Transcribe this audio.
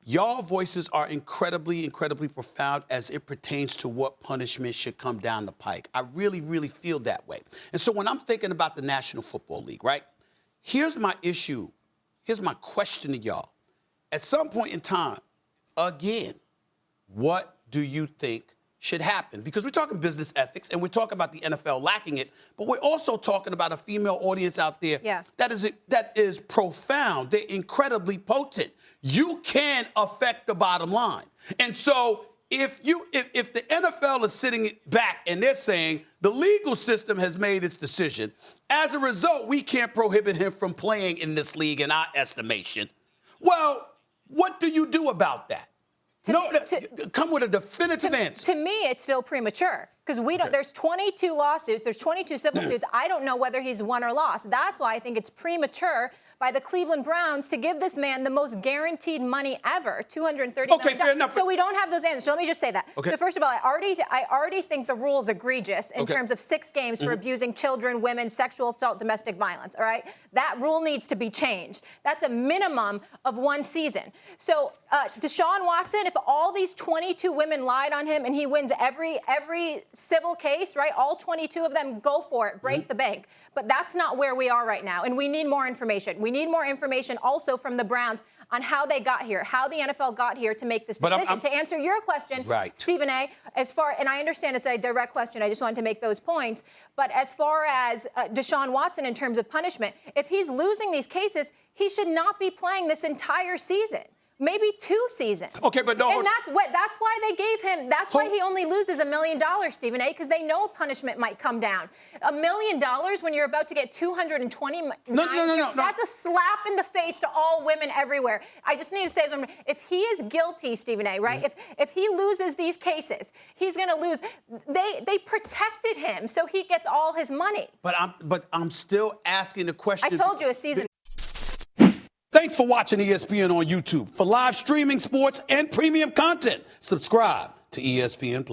Y'all voices are incredibly, incredibly profound as it pertains to what punishment should come down the pike. I really, really feel that way. And so when I'm thinking about the National Football League, right, here's my issue. Here's my question to y'all. At some point in time, again, what do you think should happen? Because we're talking business ethics and we're talking about the NFL lacking it, but we're also talking about a female audience out there that is profound. They're incredibly potent. You can affect the bottom line. And so if the NFL is sitting back and they're saying the legal system has made its decision, as a result, we can't prohibit him from playing in this league in our estimation. Well, what do you do about that? Come with a definitive answer. To me, it's still premature because we don't. There's 22 lawsuits. There's 22 civil suits. I don't know whether he's won or lost. That's why I think it's premature by the Cleveland Browns to give this man the most guaranteed money ever, $230 Okay, fair enough. So we don't have those answers. So let me just say that. Okay. So first of all, I already think the rule is egregious in terms of 6 games for abusing children, women, sexual assault, domestic violence. All right, that rule needs to be changed. That's a minimum of 1 season. So Deshaun Watson, if all these 22 women lied on him and he wins every civil case, right? All 22 of them, go for it, break the bank. But that's not where we are right now, and we need more information. We need more information also from the Browns on how they got here, how the NFL got here to make this decision. To answer your question, Stephen A., and I understand it's a direct question, I just wanted to make those points, but as far as Deshaun Watson in terms of punishment, if he's losing these cases, he should not be playing this entire season. Maybe 2 seasons. Okay, but no. And that's why they gave him. That's why he only loses $1 million, Stephen A. Because they know punishment might come down. $1 million when you're about to get 220. No. That's a slap in the face to all women everywhere. I just need to say something. If he is guilty, Stephen A. Right? If he loses these cases, he's going to lose. They protected him, so he gets all his money. But I'm still asking the question. I told you a season. Thanks for watching ESPN on YouTube. For live streaming, sports, and premium content, subscribe to ESPN+.